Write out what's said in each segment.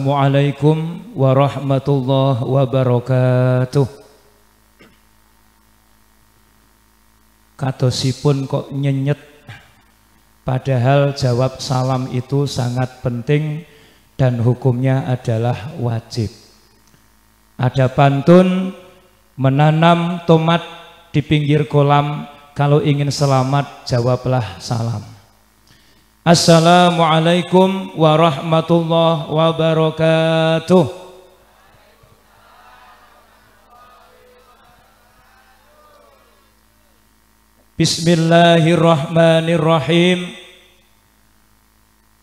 Assalamualaikum warahmatullahi wabarakatuh. Kadosipun kok nyenyet, padahal jawab salam itu sangat penting dan hukumnya adalah wajib. Ada pantun, menanam tomat di pinggir kolam, kalau ingin selamat jawablah salam. Assalamualaikum warahmatullahi wabarakatuh. Bismillahirrahmanirrahim.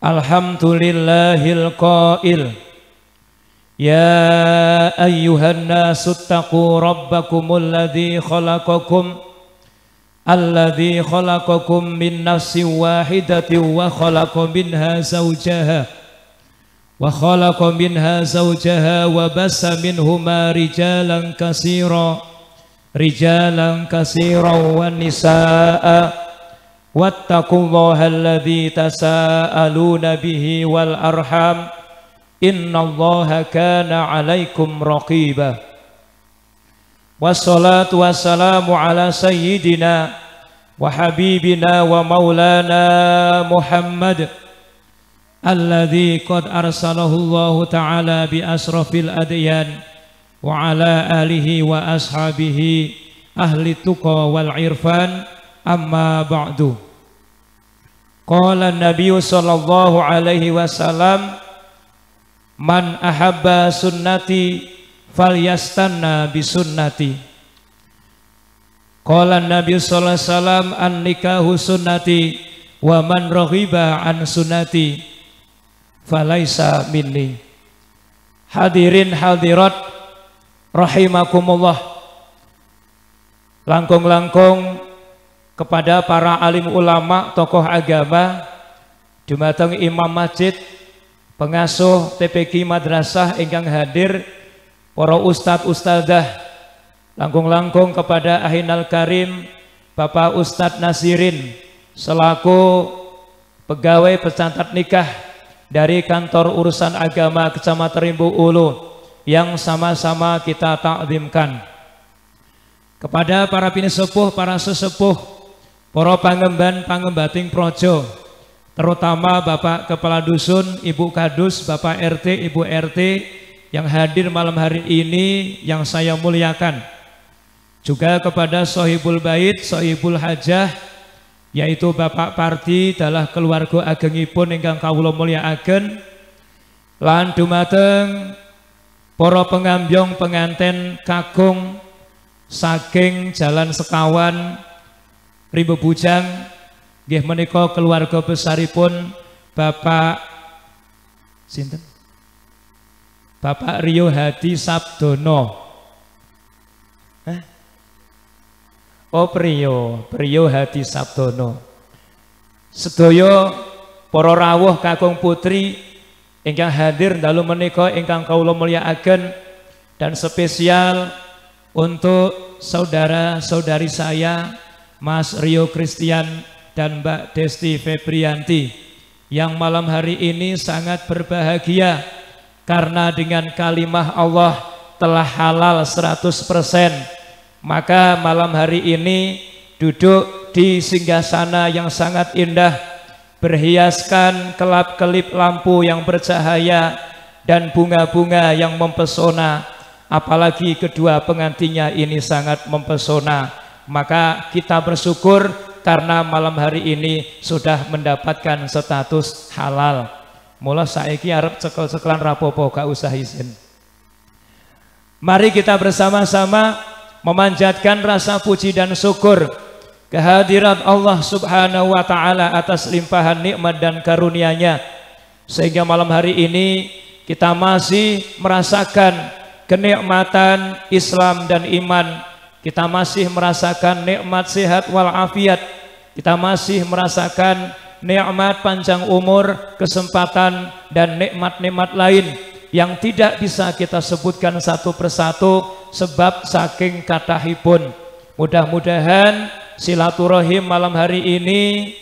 Alhamdulillahil qail, ya ayyuhan nasu taqu rabbakumul ladzi khalaqakum alladzi khalaqakum min nafsin wahidatin wa khalaqa minha zawjaha wa bassa minhuma rijalan katsiran wa nisaa wattaqullaha alladzi tasaaluna bihi wal arham innallaha kana 'alaikum raqiba. Wassalatu wassalamu ala sayyidina wa habibina wa maulana Muhammad alladzi qad arsalahu Allahu ta'ala bi asrafil adyan wa ala alihi wa ashabihi ahli tuqa wal irfan, amma ba'du. Qala an-nabiyyu sallallahu alaihi wasallam, man ahabba sunnati falyastanna bisunnati. Qala an-nabiy sallallahu alaihi wasallam, an-nikahu sunnati wa man raghiba an sunnati falaisa minni. Hadirin hadirat rahimakumullah, langkung-langkung kepada para alim ulama, tokoh agama, dumateng imam masjid, pengasuh TPQ madrasah ingkang hadir, para ustadz ustadzah, langkung-langkung kepada Ahinal Karim Bapak Ustadz Nasirin selaku pegawai pencatat nikah dari kantor urusan agama Kecamatan Rimbu Ulu yang sama-sama kita takzimkan, kepada para pinisepuh, para sesepuh, para pangemban pangembating projo, terutama Bapak Kepala Dusun, Ibu Kadus, Bapak RT, Ibu RT yang hadir malam hari ini yang saya muliakan, juga kepada Sohibul Bait, Sohibul Hajah, yaitu Bapak Parti dalah keluarga agengipun ingkang kawula mulyakaken, lan dumateng para pengambyong penganten kakung saking Jalan Sekawan Rimbu Bujang, nggih menika keluarga besaripun Bapak sinten? Bapak Rio Hadi Sabdono. Oh, Priyo Hadi Sabdono. Sedaya para rawuh kakung putri ingkang hadir dalu menika ingkang kawula mulyakaken, dan spesial untuk saudara-saudari saya Mas Rio Christian dan Mbak Desti Febrianti yang malam hari ini sangat berbahagia karena dengan kalimah Allah telah halal 100%, maka malam hari ini duduk di singgasana yang sangat indah, berhiaskan kelap-kelip lampu yang bercahaya dan bunga-bunga yang mempesona, apalagi kedua pengantinnya ini sangat mempesona. Maka kita bersyukur karena malam hari ini sudah mendapatkan status halal. Mula saiki arep cekel-cekelan rapopo, gak usah izin. Mari kita bersama-sama memanjatkan rasa puji dan syukur kehadirat Allah Subhanahu wa ta'ala atas limpahan nikmat dan karunia-Nya, sehingga malam hari ini kita masih merasakan kenikmatan Islam dan iman, kita masih merasakan nikmat sehat walafiat, kita masih merasakan nikmat panjang umur, kesempatan, dan nikmat-nikmat lain yang tidak bisa kita sebutkan satu persatu sebab saking kathahipun. Mudah-mudahan silaturahim malam hari ini,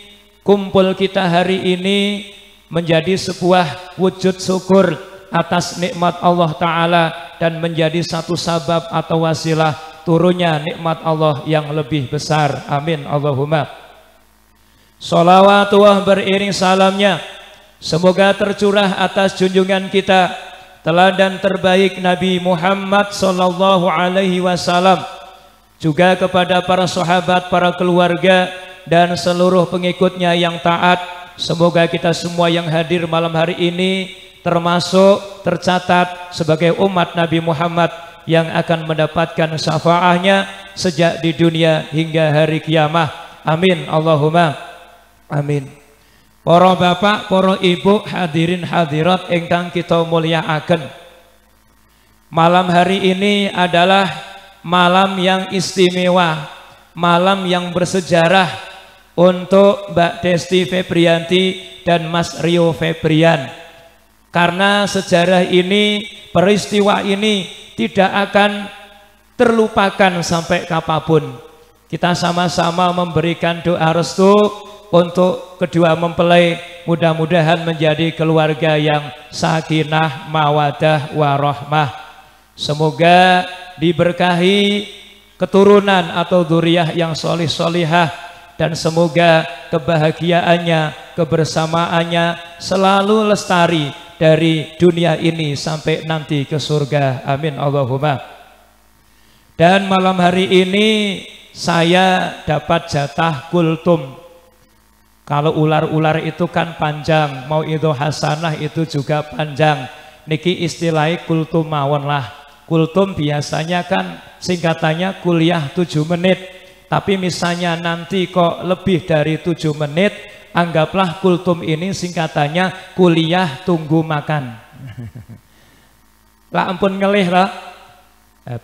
kumpul kita hari ini menjadi sebuah wujud syukur atas nikmat Allah Ta'ala dan menjadi satu sabab atau wasilah turunnya nikmat Allah yang lebih besar. Amin Allahumma. Sholawatullah beriring salamnya semoga tercurah atas junjungan kita teladan terbaik Nabi Muhammad sallallahu alaihi wasallam, juga kepada para sahabat, para keluarga dan seluruh pengikutnya yang taat. Semoga kita semua yang hadir malam hari ini termasuk tercatat sebagai umat Nabi Muhammad yang akan mendapatkan syafaatnya sejak di dunia hingga hari kiamah. Amin Allahumma amin. Para bapak, para ibu, hadirin hadirat ingkang kita mulyakaken. Malam hari ini adalah malam yang istimewa, malam yang bersejarah untuk Mbak Desti Febrianti dan Mas Rio Febrian. Karena sejarah ini, peristiwa ini tidak akan terlupakan sampai kapanpun. Kita sama-sama memberikan doa restu untuk kedua mempelai, mudah-mudahan menjadi keluarga yang sakinah, mawadah, warahmah. Semoga diberkahi keturunan atau dzurriyyah yang solih-solihah, dan semoga kebahagiaannya, kebersamaannya selalu lestari dari dunia ini sampai nanti ke surga. Amin Allahumma. Dan malam hari ini saya dapat jatah kultum. Kalau ular-ular itu kan panjang, mau itu hasanah itu juga panjang. Niki istilahnya kultum mawon lah. Kultum biasanya kan singkatannya kuliah 7 menit. Tapi misalnya nanti kok lebih dari 7 menit, anggaplah kultum ini singkatannya kuliah tunggu makan. Lah ampun ngelih lah,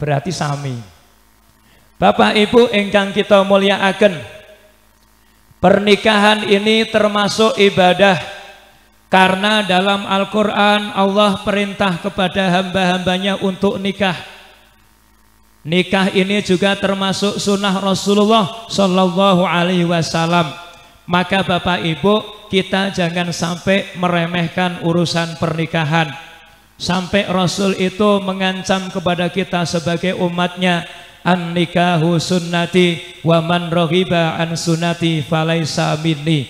berarti sami. Bapak Ibu ingkang kita mulyakaken, pernikahan ini termasuk ibadah karena dalam Al-Quran Allah perintah kepada hamba-hambanya untuk nikah. Nikah ini juga termasuk sunnah Rasulullah Sallallahu Alaihi Wasallam. Maka Bapak Ibu, kita jangan sampai meremehkan urusan pernikahan. Sampai Rasul itu mengancam kepada kita sebagai umatnya, an nikahu sunnati wa man raghiba an sunnati falaisa minni.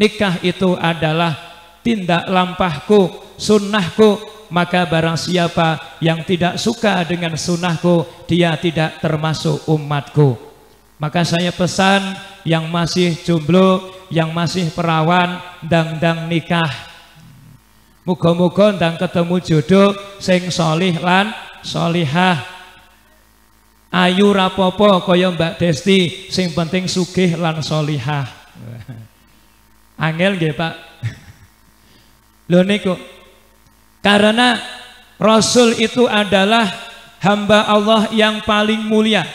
Nikah itu adalah tindak lampahku, sunnahku, maka barang siapa yang tidak suka dengan sunnahku, dia tidak termasuk umatku. Maka saya pesan yang masih jomblo, yang masih perawan, ndang nikah. Muga-muga ndang ketemu jodoh sing solih lan solihah. Ayu rapopo kaya Mbak Desti, sing penting sugih lan solihah. Angel nggih Pak. Lho niku karena Rasul itu adalah hamba Allah yang paling mulia,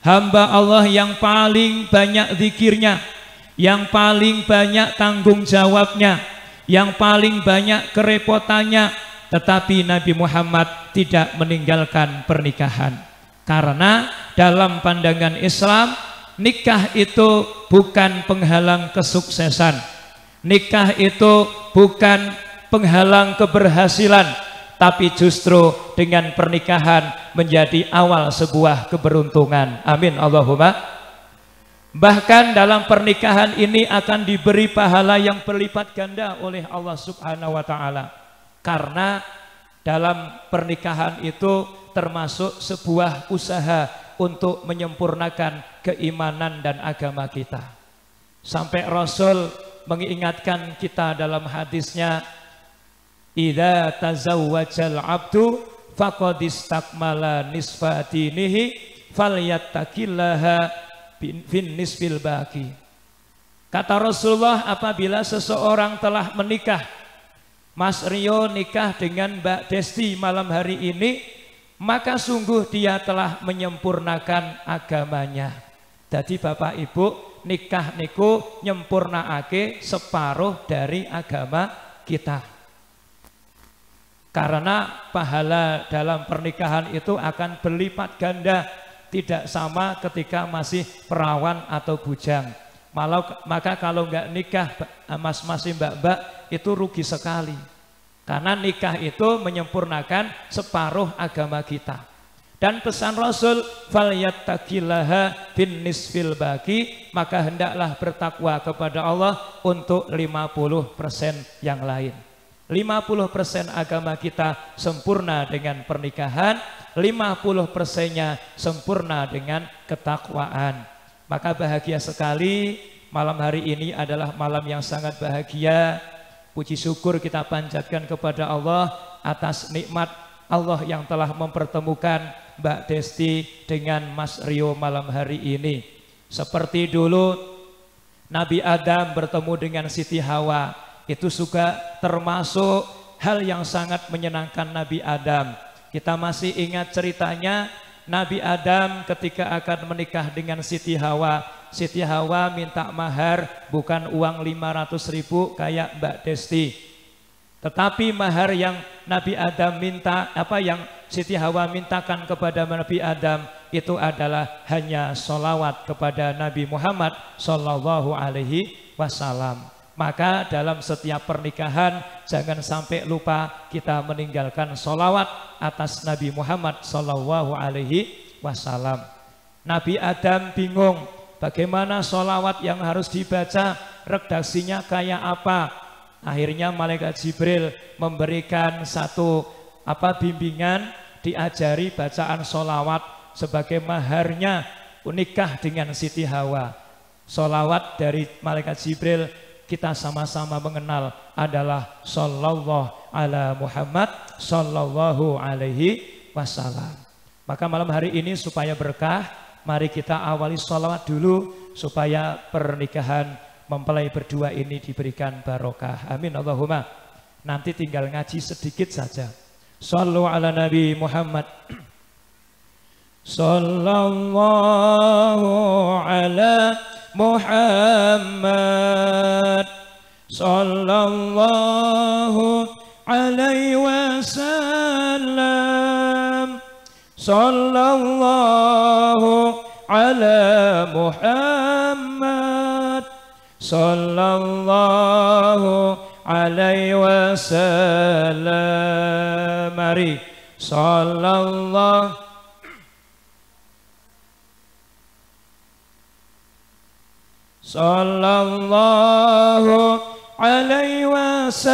hamba Allah yang paling banyak zikirnya, yang paling banyak tanggung jawabnya, yang paling banyak kerepotannya. Tetapi Nabi Muhammad tidak meninggalkan pernikahan. Karena dalam pandangan Islam, nikah itu bukan penghalang kesuksesan. Nikah itu bukan penghalang keberhasilan, tapi justru dengan pernikahan menjadi awal sebuah keberuntungan. Amin Allahumma. Bahkan dalam pernikahan ini akan diberi pahala yang berlipat ganda oleh Allah Subhanahu wa Ta'ala. Karena dalam pernikahan itu termasuk sebuah usaha untuk menyempurnakan keimanan dan agama kita. Sampai Rasul mengingatkan kita dalam hadisnya, idza tazawwajal abdu faqad istakmala nisfa dinihi falyattaqillaha fin nisfil baqi. Kata Rasulullah, apabila seseorang telah menikah, Mas Rio nikah dengan Mbak Desti malam hari ini, maka sungguh dia telah menyempurnakan agamanya. Jadi Bapak Ibu, nikah niku nyempurnaake separuh dari agama kita. Karena pahala dalam pernikahan itu akan berlipat ganda, tidak sama ketika masih perawan atau bujang. Maka kalau nggak nikah, mas-mas mbak-mbak itu rugi sekali. Karena nikah itu menyempurnakan separuh agama kita. Dan pesan Rasul, falyattaqillaha fin nisfil baqi, maka hendaklah bertakwa kepada Allah untuk 50% yang lain. 50% agama kita sempurna dengan pernikahan, 50%-nya sempurna dengan ketakwaan. Maka bahagia sekali malam hari ini adalah malam yang sangat bahagia. Puji syukur kita panjatkan kepada Allah atas nikmat Allah yang telah mempertemukan Mbak Desti dengan Mas Rio malam hari ini. Seperti dulu Nabi Adam bertemu dengan Siti Hawa, itu juga termasuk hal yang sangat menyenangkan Nabi Adam. Kita masih ingat ceritanya Nabi Adam ketika akan menikah dengan Siti Hawa. Siti Hawa minta mahar bukan uang 500.000 kayak Mbak Desti, tetapi mahar yang Nabi Adam minta, yang Siti Hawa mintakan kepada Nabi Adam itu adalah hanya sholawat kepada Nabi Muhammad Sallallahu Alaihi Wasallam. Maka dalam setiap pernikahan jangan sampai lupa kita meninggalkan sholawat atas Nabi Muhammad Sallallahu Alaihi Wasallam. Nabi Adam bingung bagaimana sholawat yang harus dibaca, redaksinya kayak apa. Akhirnya malaikat Jibril memberikan satu bimbingan, diajari bacaan sholawat sebagai maharnya nikah dengan Siti Hawa. Sholawat dari malaikat Jibril kita sama-sama mengenal adalah Sallallahu ala Muhammad Sallallahu alaihi wasallam. Maka malam hari ini supaya berkah, mari kita awali sholawat dulu supaya pernikahan mempelai berdua ini diberikan barokah. Amin Allahumma. Nanti tinggal ngaji sedikit saja. Shallu ala Nabi Muhammad. Sallallahu ala Muhammad. Sallallahu alaihi wasallam. Sallallahu ala Muhammad. Sallallahu alaihi wasallam. Mari sallallahu alaihi wasallam.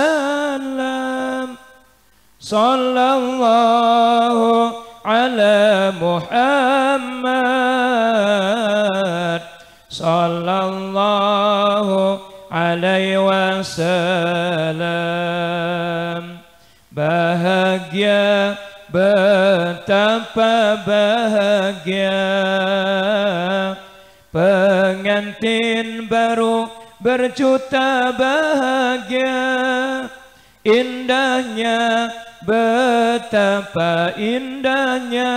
Sallallahu ala Muhammad. Sallallahu alaihi wasallam. Bahagia, betapa bahagia, pengantin baru berjuta bahagia. Indahnya, betapa indahnya,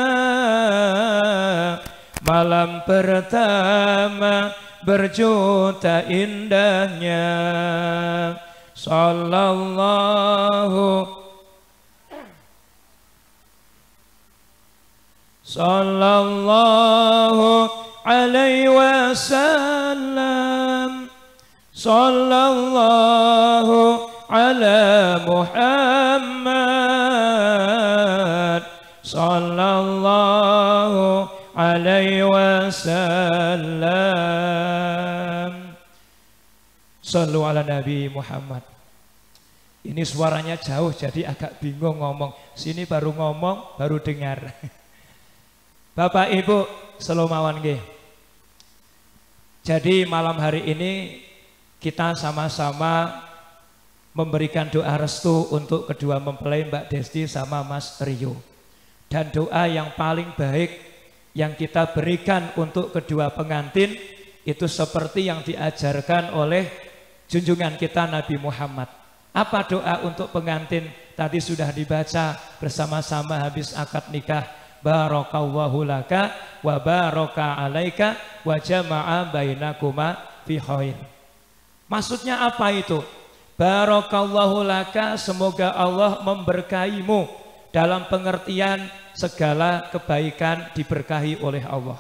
malam pertama berjuta indahnya. Sallallahu alaihi wasallam. Sallallahu ala Muhammad. Sallallahu alaihi wasallam. Sallu ala Nabi Muhammad. Ini suaranya jauh jadi agak bingung ngomong. Sini baru ngomong, baru dengar. Bapak Ibu selomawan nggih. Jadi malam hari ini kita sama-sama memberikan doa restu untuk kedua mempelai Mbak Desti sama Mas Rio. Dan doa yang paling baik yang kita berikan untuk kedua pengantin itu seperti yang diajarkan oleh junjungan kita Nabi Muhammad. Apa doa untuk pengantin? Tadi sudah dibaca bersama-sama habis akad nikah. Barakallahu laka wa baraka alaika wa jama'a bainakuma fi khair. Maksudnya apa itu? Barakallahu laka, semoga Allah memberkahimu, dalam pengertian segala kebaikan diberkahi oleh Allah.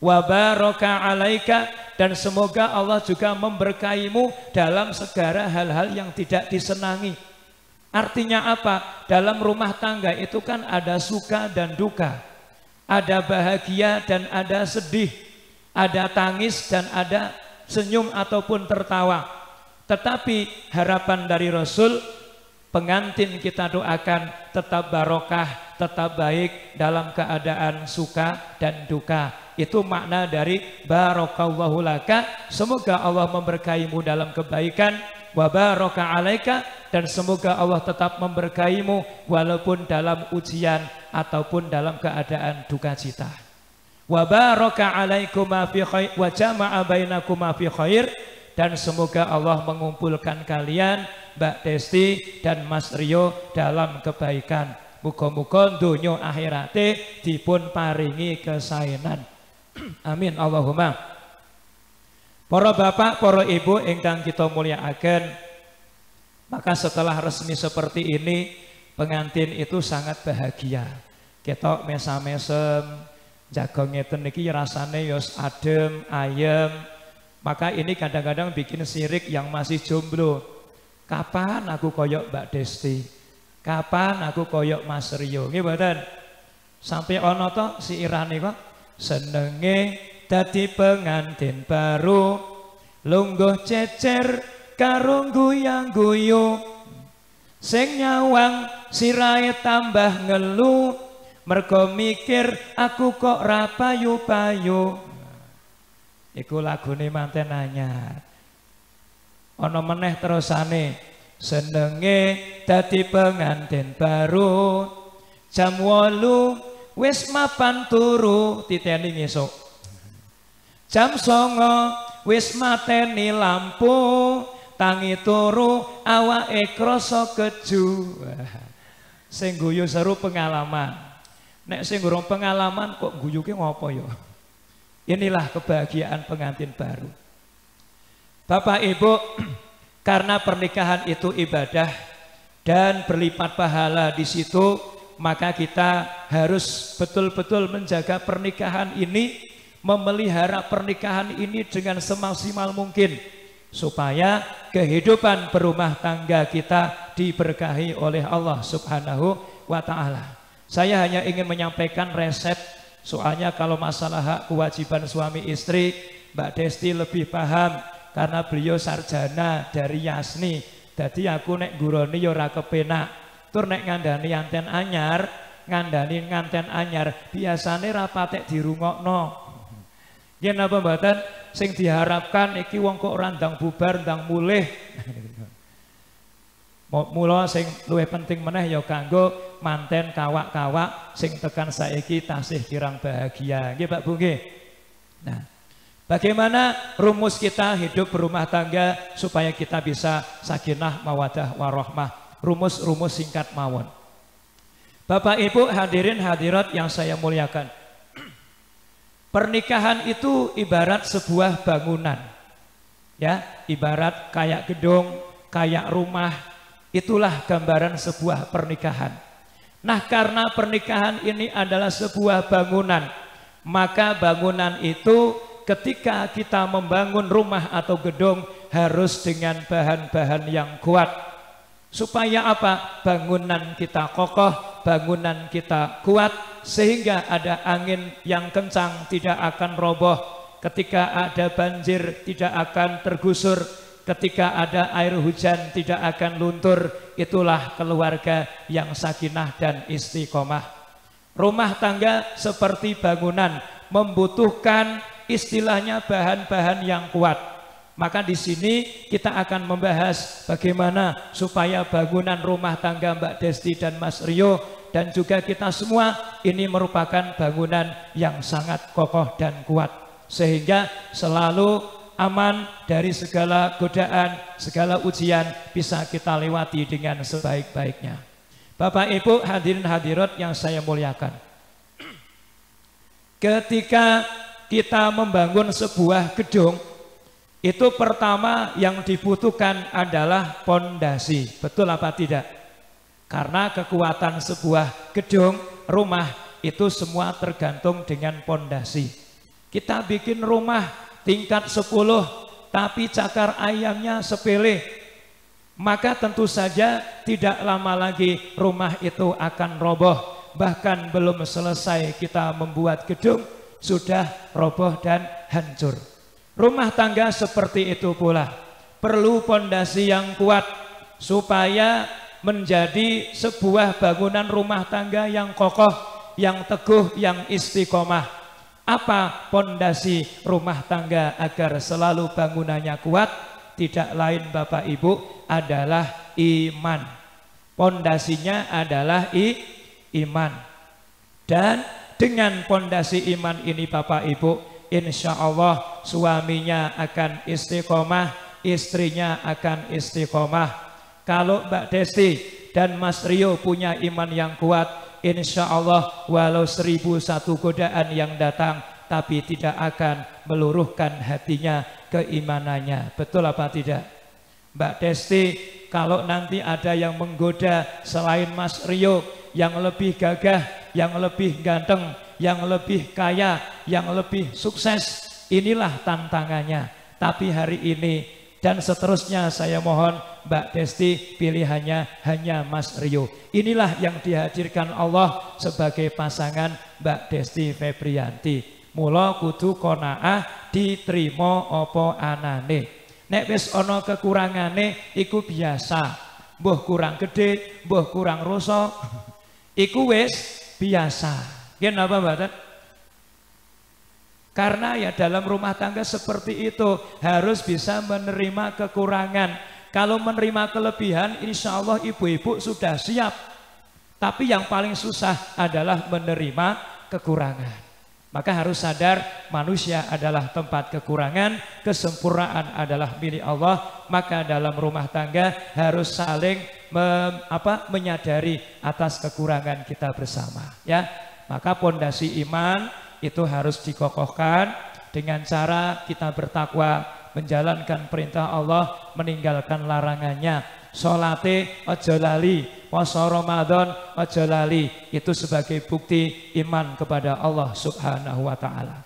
Wa baraka alaika, dan semoga Allah juga memberkahimu dalam segala hal-hal yang tidak disenangi. Artinya apa? Dalam rumah tangga itu kan ada suka dan duka, ada bahagia dan ada sedih, ada tangis dan ada senyum ataupun tertawa. Tetapi harapan dari Rasul, pengantin kita doakan tetap barokah, tetap baik dalam keadaan suka dan duka. Itu makna dari barakallahu laka, semoga Allah memberkahimu dalam kebaikan, wa baraka alaika, dan semoga Allah tetap memberkahimu walaupun dalam ujian ataupun dalam keadaan duka cita. Wa baraka alaikuma fi khair wa jama'a bainakuma fi khair, dan semoga Allah mengumpulkan kalian Mbak Desti dan Mas Rio dalam kebaikan. Muga-muga donya akhirate dipun paringi kesaenan. Amin Allahumma. Para bapak, para ibu ingkang kita mulyakaken, maka setelah resmi seperti ini, pengantin itu sangat bahagia. Ketok mesam-mesem, jago ngeten niki rasane yos adem, ayem. Maka ini kadang-kadang bikin sirik yang masih jomblo. Kapan aku koyok Mbak Desti? Kapan aku koyok Mas Rio? Nggih mboten? Sampai ono to si Irani kok senenge dadi pengantin baru, lungguh cecer karo guyang-guyu, sing nyawang sirahe tambah ngelu, mergo mikir aku kok ra payu-payu. Iku lagune manten anyar. Ana meneh terusane, senenge dadi pengantin baru, jam 8 wis mapan turu titeni ngesuk, jam 9 wis mateni lampu, tangi turu awake krasa keju. Sing guyu seru pengalaman. Nek sing durung pengalaman kok guyuke ngopo ya? Inilah kebahagiaan pengantin baru. Bapak Ibu, karena pernikahan itu ibadah dan berlipat pahala di situ, maka kita harus betul-betul menjaga pernikahan ini, memelihara pernikahan ini dengan semaksimal mungkin, supaya kehidupan berumah tangga kita diberkahi oleh Allah Subhanahu wa Ta'ala. Saya hanya ingin menyampaikan resep. Soalnya kalau masalah hak kewajiban suami istri, Mbak Desti lebih paham karena beliau sarjana dari Yasni. Jadi aku nek guroni yo ora kepenak. Tur nek ngandani nganten anyar biasane ra patek dirungokno. Yen apa mboten sing diharapkan iki wong kok ora ndang bubar ndang mulih. Mula sing luwih penting meneh ya kanggo manten kawak-kawak sing tekan saiki tasih kirang bahagia. Nggih Pak Bu nggih. Nah, bagaimana rumus kita hidup berumah tangga supaya kita bisa sakinah mawaddah warahmah? Rumus-rumus singkat mawon. Bapak Ibu hadirin hadirat yang saya muliakan. Pernikahan itu ibarat sebuah bangunan. Ya, ibarat kayak gedung, kayak rumah. Itulah gambaran sebuah pernikahan. Nah, karena pernikahan ini adalah sebuah bangunan, maka bangunan itu ketika kita membangun rumah atau gedung harus dengan bahan-bahan yang kuat. Supaya apa? Bangunan kita kokoh, bangunan kita kuat, sehingga ada angin yang kencang tidak akan roboh, ketika ada banjir tidak akan tergusur, ketika ada air hujan tidak akan luntur. Itulah keluarga yang sakinah dan istiqomah. Rumah tangga seperti bangunan, membutuhkan istilahnya bahan-bahan yang kuat. Maka di sini kita akan membahas bagaimana supaya bangunan rumah tangga Mbak Desti dan Mas Rio dan juga kita semua ini merupakan bangunan yang sangat kokoh dan kuat, sehingga selalu aman dari segala godaan, segala ujian bisa kita lewati dengan sebaik-baiknya. Bapak Ibu hadirin hadirat yang saya muliakan. Ketika kita membangun sebuah gedung, itu pertama yang dibutuhkan adalah pondasi. Betul apa tidak? Karena kekuatan sebuah gedung, rumah itu semua tergantung dengan pondasi. Kita bikin rumah tingkat 10 tapi cakar ayamnya sepele, maka tentu saja tidak lama lagi rumah itu akan roboh. Bahkan belum selesai kita membuat gedung, sudah roboh dan hancur. Rumah tangga seperti itu pula, perlu pondasi yang kuat supaya menjadi sebuah bangunan rumah tangga yang kokoh, yang teguh, yang istiqomah. Apa pondasi rumah tangga agar selalu bangunannya kuat? Tidak lain Bapak Ibu adalah iman. Pondasinya adalah iman. Dan dengan pondasi iman ini Bapak Ibu, insya Allah suaminya akan istiqomah, istrinya akan istiqomah. Kalau Mbak Desti dan Mas Rio punya iman yang kuat, insya Allah walau 1001 godaan yang datang, tapi tidak akan meluruhkan hatinya, keimanannya. Betul apa tidak? Mbak Desti, kalau nanti ada yang menggoda selain Mas Rio, yang lebih gagah, yang lebih ganteng, yang lebih kaya, yang lebih sukses, inilah tantangannya. Tapi hari ini dan seterusnya saya mohon Mbak Desti pilihannya hanya Mas Rio. Inilah yang dihadirkan Allah sebagai pasangan Mbak Desti Febrianti. Mula kudu qanaah diterima apa anane. Nek wis ana kekurangane iku biasa. Mbuh kurang gede, mbuh kurang rasa, iku wis biasa. Nggih napa mboten? Karena ya dalam rumah tangga seperti itu harus bisa menerima kekurangan. Kalau menerima kelebihan, insya Allah ibu-ibu sudah siap. Tapi yang paling susah adalah menerima kekurangan. Maka harus sadar manusia adalah tempat kekurangan, kesempurnaan adalah milik Allah. Maka dalam rumah tangga harus saling menyadari atas kekurangan kita bersama. Ya, maka pondasi iman itu harus dikokohkan dengan cara kita bertakwa, menjalankan perintah Allah, meninggalkan larangannya. Sholate ojo lali, puasa Ramadan ojo lali, itu sebagai bukti iman kepada Allah Subhanahu wa ta'ala.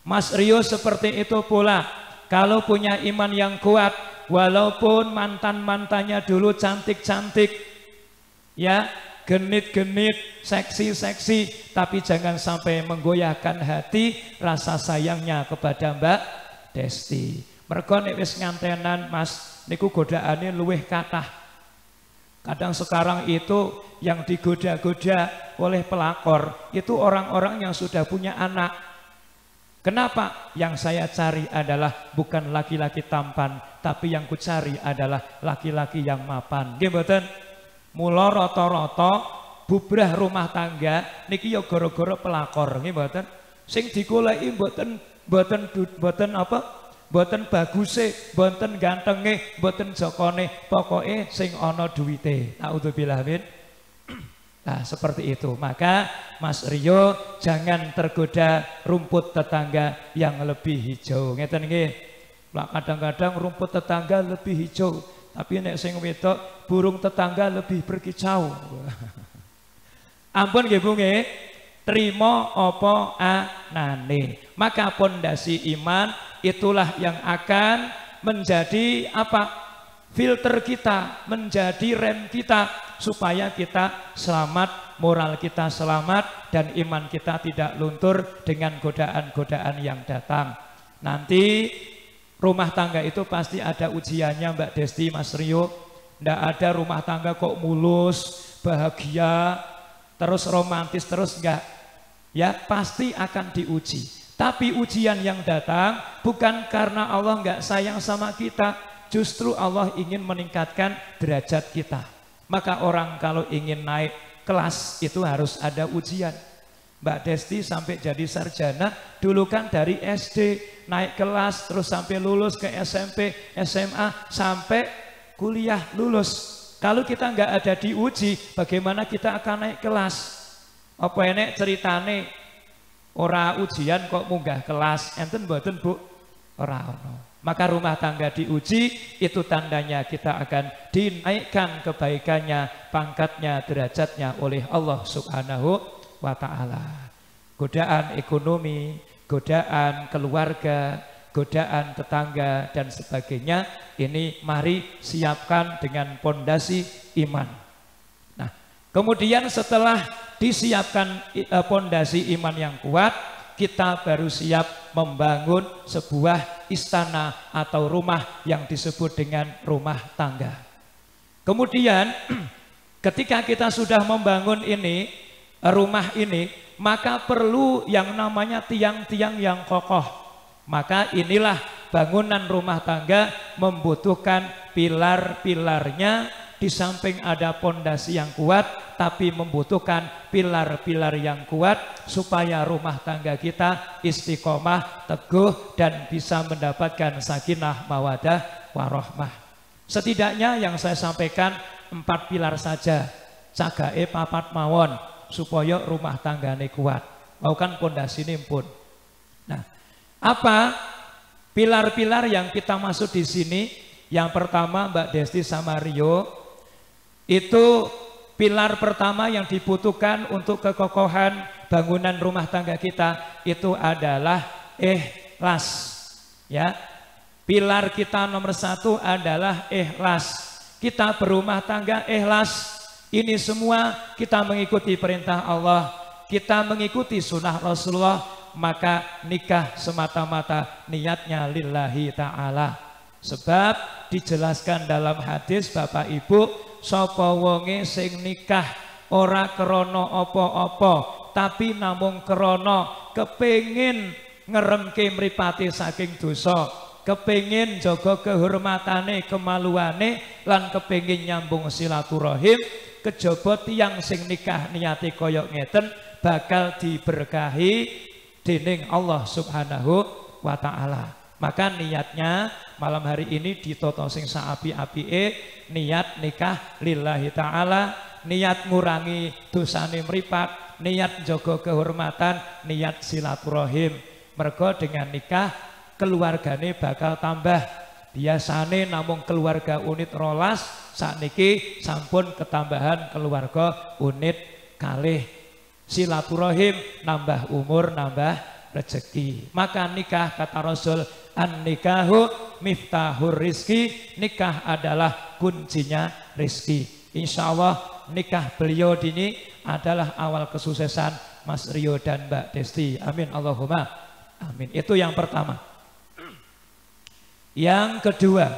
Mas Rio seperti itu pula, kalau punya iman yang kuat, walaupun mantan-mantannya dulu cantik-cantik, ya, genit-genit, seksi-seksi, tapi jangan sampai menggoyahkan hati rasa sayangnya kepada Mbak Desti. Mergo nek wis ngantenan Mas niku godaane luwih kathah. Kadang sekarang itu yang digoda-goda oleh pelakor itu orang-orang yang sudah punya anak. Kenapa? Yang saya cari adalah bukan laki-laki tampan, tapi yang ku cari adalah laki-laki yang mapan. Nggih mboten? Mula rata-rata bubrah rumah tangga niki ya gara-gara pelakor, nggih mboten? Sing digoleki mboten baguse, mboten gantenge, mboten jokone, pokoke sing ana duwite. Naudzubillah min. Nah, seperti itu. Maka Mas Rio jangan tergoda rumput tetangga yang lebih hijau. Ngeten nggih. Kadang-kadang rumput tetangga lebih hijau, tapi nek sing wedok burung tetangga lebih berkicau. Ampun nggih Bu nggih. Trimo apa anane. Maka pondasi iman itulah yang akan menjadi apa? Filter kita, menjadi rem kita supaya kita selamat, moral kita selamat dan iman kita tidak luntur dengan godaan-godaan yang datang. Nanti rumah tangga itu pasti ada ujiannya Mbak Desti, Mas Rio. Nggak ada rumah tangga kok mulus, bahagia, terus romantis, terus enggak. Ya pasti akan diuji. Tapi ujian yang datang bukan karena Allah enggak sayang sama kita. Justru Allah ingin meningkatkan derajat kita. Maka orang kalau ingin naik kelas itu harus ada ujian. Mbak Desti sampai jadi sarjana dulu kan dari SD naik kelas terus sampai lulus ke SMP, SMA sampai kuliah lulus. Kalau kita nggak ada diuji, bagaimana kita akan naik kelas? Apa enek ceritane ora ujian kok munggah kelas? Enten mboten Bu? Ora ono. Maka rumah tangga diuji itu tandanya kita akan dinaikkan kebaikannya, pangkatnya, derajatnya oleh Allah Subhanahu wa ta'ala. Godaan ekonomi, godaan keluarga, godaan tetangga dan sebagainya. Ini mari siapkan dengan pondasi iman. Nah, kemudian setelah disiapkan pondasi iman yang kuat, kita baru siap membangun sebuah istana atau rumah yang disebut dengan rumah tangga. Kemudian ketika kita sudah membangun ini, rumah ini, maka perlu yang namanya tiang-tiang yang kokoh. Maka inilah bangunan rumah tangga membutuhkan pilar-pilarnya, di samping ada pondasi yang kuat, tapi membutuhkan pilar-pilar yang kuat supaya rumah tangga kita istiqomah, teguh, dan bisa mendapatkan sakinah, mawadah, warahmah. Setidaknya yang saya sampaikan 4 pilar saja, cagae papat mawon, supaya rumah tanggane kuat. Mau kan pondasi ini pun. Nah, apa pilar-pilar yang kita masuk di sini? Yang pertama, Mbak Desti sama Rio, itu pilar pertama yang dibutuhkan untuk kekokohan bangunan rumah tangga kita itu adalah ikhlas. Ya, pilar kita nomor 1 adalah ikhlas. Kita berumah tangga ikhlas. Ini semua kita mengikuti perintah Allah, kita mengikuti sunnah Rasulullah, maka nikah semata-mata niatnya lillahi ta'ala. Sebab dijelaskan dalam hadis Bapak Ibu, sapa wonge sing nikah ora krana apa-apa, tapi namung krana kepengin ngeremke mripate saking dosa, kepengin jaga kehormatane, kemaluane, lan kepengin nyambung silaturahim, kejaba tiyang sing nikah niate kaya ngeten bakal diberkahi dening Allah Subhanahu wa ta'ala. Maka niatnya malam hari ini ditoto sing saapi-apike, niat nikah lillahi ta'ala, niat ngurangi dosane mripat, niat jaga kehormatan, niat silaturahim. Mergo dengan nikah keluargane bakal tambah. Biasane namung keluarga unit rolas, sakniki sampun ketambahan keluarga unit kalih. Silaturahim nambah umur, nambah rezeki. Maka nikah kata Rasul, an-nikahu miftahur rizki, nikah adalah kuncinya rizki. Insya Allah nikah beliau ini adalah awal kesuksesan Mas Rio dan Mbak Desti. Amin Allahumma amin. Itu yang pertama. Yang kedua,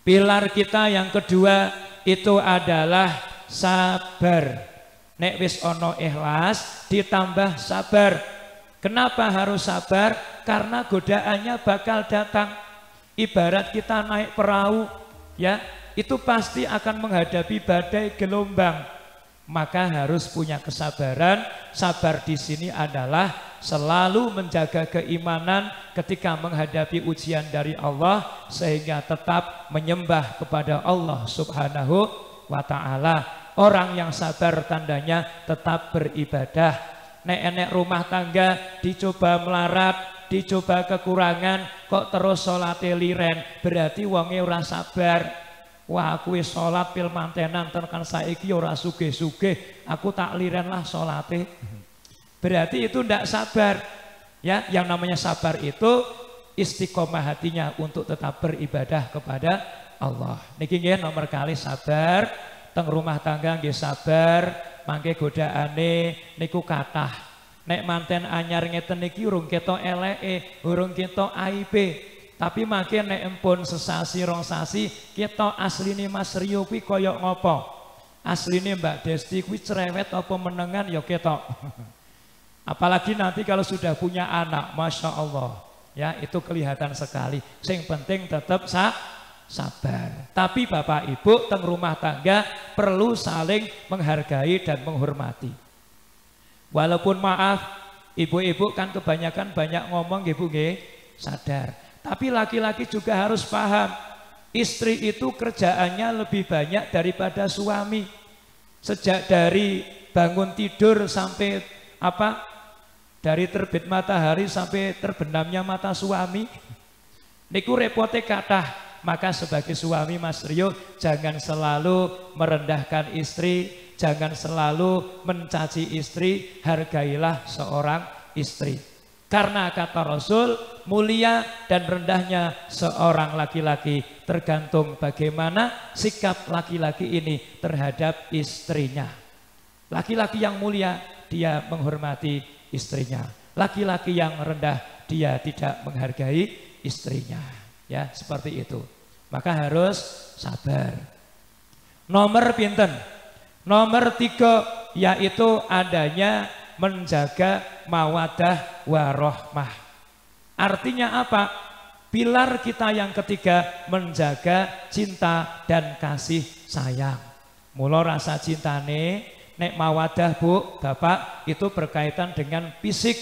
pilar kita yang kedua itu adalah sabar. Nek wis ono ikhlas ditambah sabar. Kenapa harus sabar? Karena godaannya bakal datang. Ibarat kita naik perahu, ya, itu pasti akan menghadapi badai gelombang. Maka harus punya kesabaran. Sabar di sini adalah selalu menjaga keimanan ketika menghadapi ujian dari Allah, sehingga tetap menyembah kepada Allah Subhanahu wa ta'ala. Orang yang sabar tandanya tetap beribadah. Nek enek rumah tangga dicoba melarat, dicoba kekurangan, kok terus salate liren, berarti wonge ora sabar. Wah, aku wis salat pil mantenan tekan saiki ora sugih-sugih, aku tak liren lah salate. Berarti itu ndak sabar. Ya, yang namanya sabar itu istiqomah hatinya untuk tetap beribadah kepada Allah. Niki nggih nomor kali sabar. Teng rumah tangga nggih sabar, mangke godaane niku kathah. Nek manten anyar ngeten niki urung ketok eleke, urung ketok aibe. Tapi mangke nek empun sesasi rong sasi ketok asline Mas Rio kuwi kaya ngopo. Asline Mbak Desti kuwi cerewet apa menengan ya ketok. Apalagi nanti kalau sudah punya anak, Masya Allah, ya itu kelihatan sekali. Yang penting tetap sabar. Tapi Bapak Ibu teng rumah tangga perlu saling menghargai dan menghormati. Walaupun maaf, ibu-ibu kan kebanyakan banyak ngomong, ibu nggih, sadar. Tapi laki-laki juga harus paham, istri itu kerjaannya lebih banyak daripada suami. Sejak dari bangun tidur sampai dari terbit matahari sampai terbenamnya mata suami, niku repote kathah. Maka sebagai suami Mas Rio jangan selalu merendahkan istri, jangan selalu mencaci istri, hargailah seorang istri. Karena kata Rasul, mulia dan rendahnya seorang laki-laki tergantung bagaimana sikap laki-laki ini terhadap istrinya. Laki-laki yang mulia dia menghormati istrinya. Laki-laki yang rendah dia tidak menghargai istrinya. Ya, seperti itu. Maka harus sabar. Nomor pinten? Nomor 3 yaitu adanya menjaga mawadah warohmah. Artinya apa? Pilar kita yang ketiga menjaga cinta dan kasih sayang. Mula rasa cintane nek mawadah Bu, Bapak itu berkaitan dengan fisik,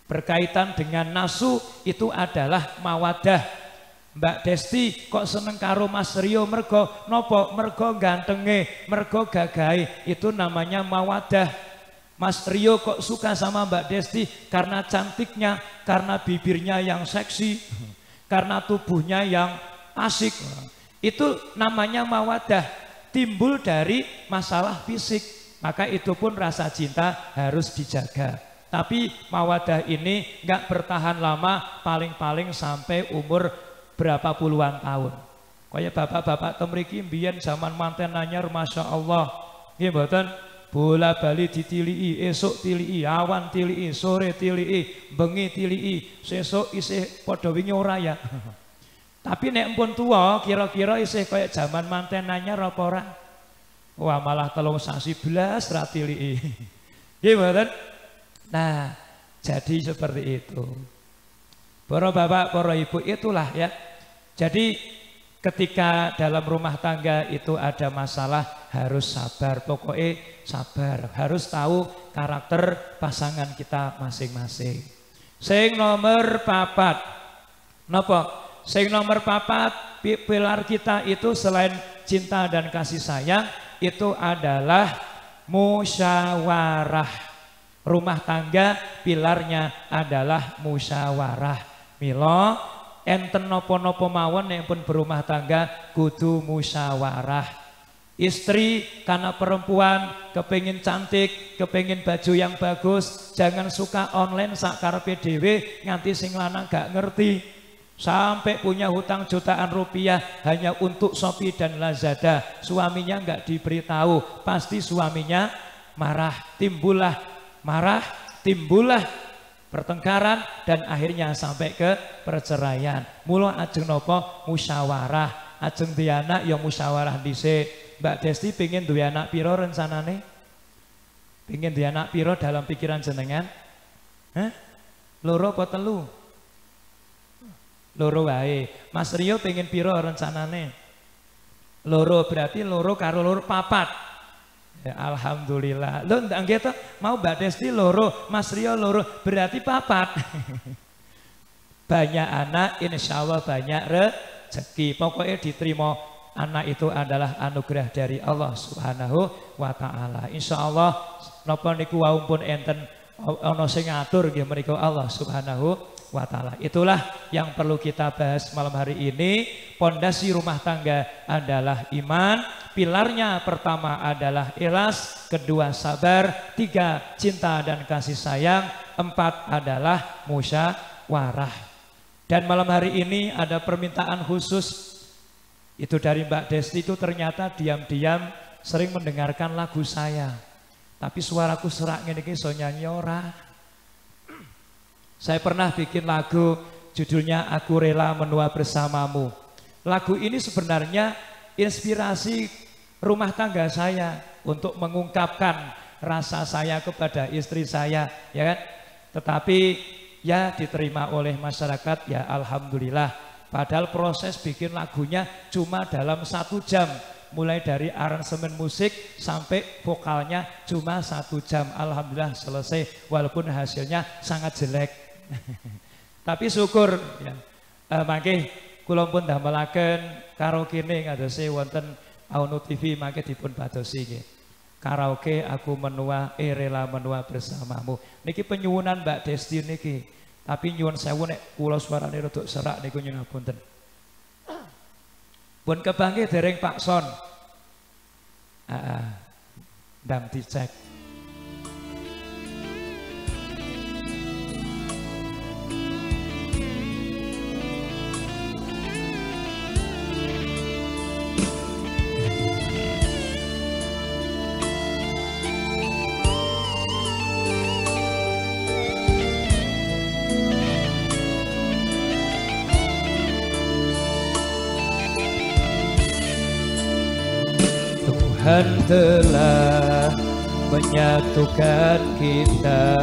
berkaitan dengan nafsu, itu adalah mawadah. Mbak Desti kok seneng karo Mas Rio mergo nopo? Mergo gantenge, mergo gagahe, itu namanya mawadah. Mas Rio kok suka sama Mbak Desti karena cantiknya, karena bibirnya yang seksi, karena tubuhnya yang asik. Itu namanya mawadah. Timbul dari masalah fisik, maka itu pun rasa cinta harus dijaga. Tapi mawadah ini nggak bertahan lama, paling-paling sampai umur berapa puluhan tahun. Kayak bapak-bapak temriki mbiyen zaman manten anyar, masya Allah, nggih mboten, bola bali ditilii, esuk tilii, awan tilii, sore tilii, bengi tilii, sesuk isih padha wingi ora ya. Tapi nek pun tua, kira-kira isih kayak zaman manten anyar apa ora? Wah, malah 3 sasi blas ra tilii. Nggih mboten? Nah, jadi seperti itu. Para bapak, para ibu, itulah ya. Jadi ketika dalam rumah tangga itu ada masalah harus sabar. Pokoknya sabar, harus tahu karakter pasangan kita masing-masing. Sing nomor 4. Napa? Sing nomor 4, pilar kita itu selain cinta dan kasih sayang itu adalah musyawarah. Rumah tangga pilarnya adalah musyawarah. Mila enten napa-napa mawon nek pun berumah tangga kudu musyawarah. Istri karena perempuan kepengin cantik, kepengin baju yang bagus, jangan suka online sak karepe dhewe nganti sing lanang gak ngerti. Sampai punya hutang jutaan rupiah hanya untuk Shopee dan Lazada. Suaminya nggak diberitahu, pasti suaminya marah, timbullah marah, timbullah pertengkaran dan akhirnya sampai ke perceraian. Mula ajeng nopo musyawarah, ajeng duwe anak ya musyawarah dhisik. Mbak Desti pengen duwe anak piro rencanane? Pengen duwe anak piro dalam pikiran jenengan? Hah? Loro apa telu? Loro wae. Mas Rio pengen piro rencanane? Loro, berarti loro karo loro 4. Ya, alhamdulillah. Lho ndak nggih to, mau Mbak Desti loro, Mas Rio loro, berarti 4. Banyak anak, insya Allah banyak rezeki. Pokoknya diterima, anak itu adalah anugerah dari Allah Subhanahu wa taala. Insya Allah napa niku wau pun enten ana sing ngatur nggih menika Allah Subhanahu wa ta'ala. Itulah yang perlu kita bahas malam hari ini. Pondasi rumah tangga adalah iman, pilarnya pertama adalah ikhlas, kedua sabar, 3 cinta dan kasih sayang, 4 adalah musyawarah. Dan malam hari ini ada permintaan khusus itu dari Mbak Desti. Itu ternyata diam-diam sering mendengarkan lagu saya, tapi suaraku serak ngene iki iso nyanyi ora. Saya pernah bikin lagu judulnya Aku Rela Menua Bersamamu. Lagu ini sebenarnya inspirasi rumah tangga saya untuk mengungkapkan rasa saya kepada istri saya, ya kan? Tetapi ya diterima oleh masyarakat, ya alhamdulillah. Padahal proses bikin lagunya cuma dalam 1 jam. Mulai dari aransemen musik sampai vokalnya cuma 1 jam. Alhamdulillah selesai, walaupun hasilnya sangat jelek. Tapi syukur ya. Mangke kula pun damelaken karaoke ngadose wonten Auno TV, mangke dipun badosi nggih. Karaoke Aku Menua Rela Menua Bersamamu. Niki penyuwunan Mbak Desti niki. Tapi nyuwun sewu nek kula suarane rada serak niku nyuwun ngapunten. Pun kebangge dereng Pak Son. Ndang dicek. Tuhan telah menyatukan kita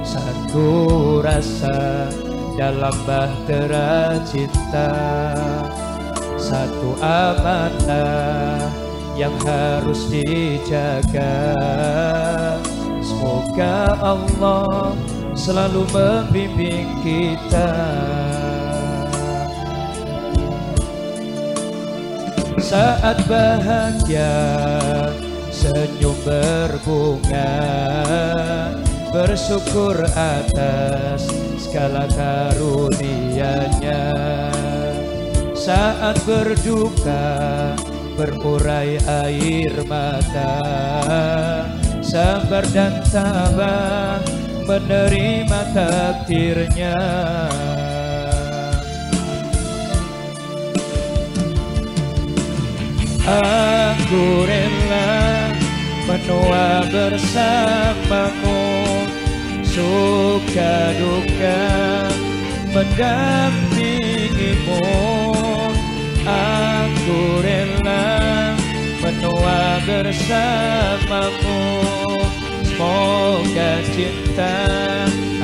satu rasa dalam bahtera cinta, satu amanah yang harus dijaga. Semoga Allah selalu membimbing kita. Saat bahagia senyum berbunga, bersyukur atas segala karunia-Nya. Saat berduka berurai air mata, sabar dan tabah menerima takdirnya. Aku rela menua bersamamu, suka duka mendampingimu. Aku rela menua bersamamu, semoga cinta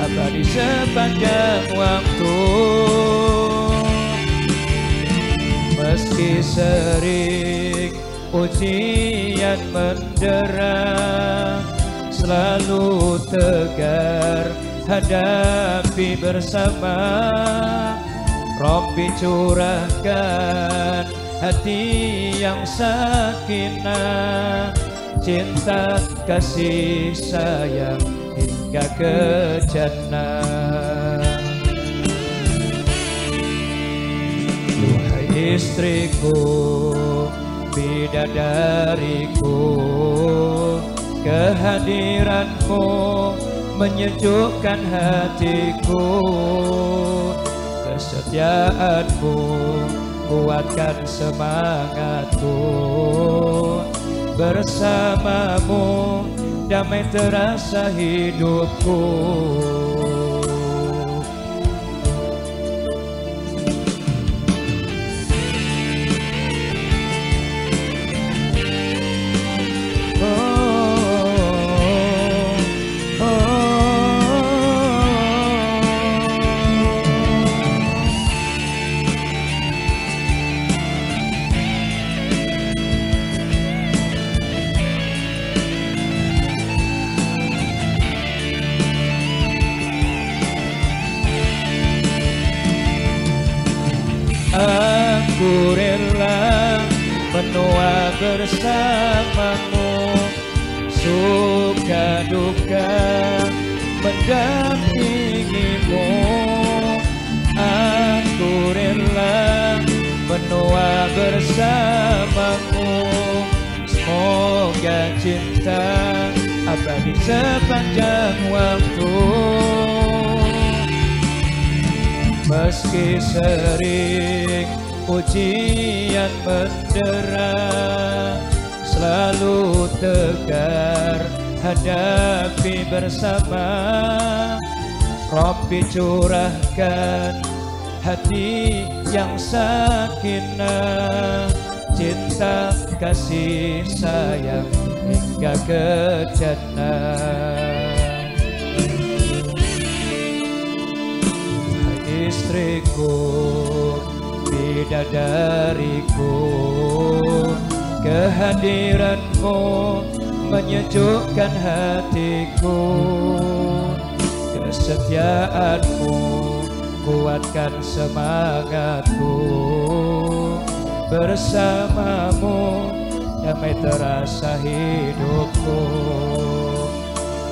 abadi sepanjang waktu. Meski sering ujian mendera, selalu tegar hadapi bersama. Rabbi curahkan hati yang sakinah, cinta kasih sayang hingga ke jannah. Duhai istriku, bidadariku, kehadiranmu menyejukkan hatiku. Kesetiaanmu kuatkan semangatku, bersamamu damai terasa hidupku. Aku rela menua bersamamu, suka duka mendampingimu. Aku rela menua bersamamu, semoga cinta abadi sepanjang waktu. Meski sering ujian mendera, selalu tegar hadapi bersama. Rabbi curahkan hati yang sakinah, cinta kasih sayang hingga ke jannah. Istriku, bidadariku, kehadiranmu menyejukkan hatiku. Kesetiaanmu kuatkan semangatku, bersamamu damai terasa hidupku.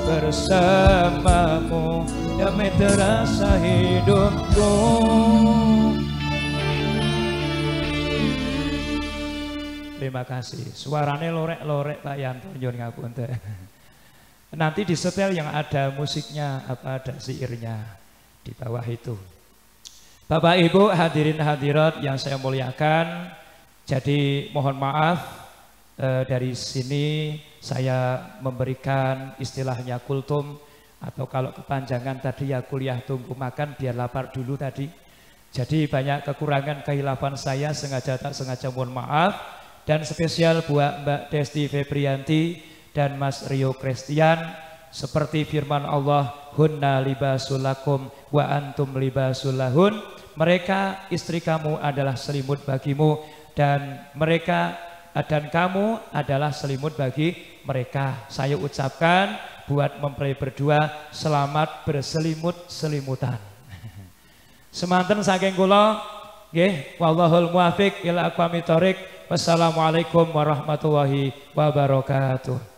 Bersamamu damai terasa hidupku. Terima kasih. Suaranya lorek-lorek Pak Yanto, nyuwun ngapunten. Nanti di setel yang ada musiknya, apa ada syairnya di bawah itu. Bapak Ibu hadirin hadirat yang saya muliakan, jadi mohon maaf dari sini saya memberikan istilahnya kultum, atau kalau kepanjangan tadi ya kuliah tunggu makan biar lapar dulu tadi. Jadi banyak kekurangan kehilafan saya, sengaja tak sengaja mohon maaf. dan spesial buat Mbak Desti Febrianti dan Mas Rio Christian, seperti firman Allah, hunna libasul lakum wa antum libasul lahun. Mereka istri kamu adalah selimut bagimu dan mereka dan kamu adalah selimut bagi mereka. Saya ucapkan buat mempelai berdua selamat berselimut-selimutan. Semanten saking kula nggih, wallahul muwaffiq ila aqwamit thoriq. Wassalamualaikum warahmatullahi wabarakatuh.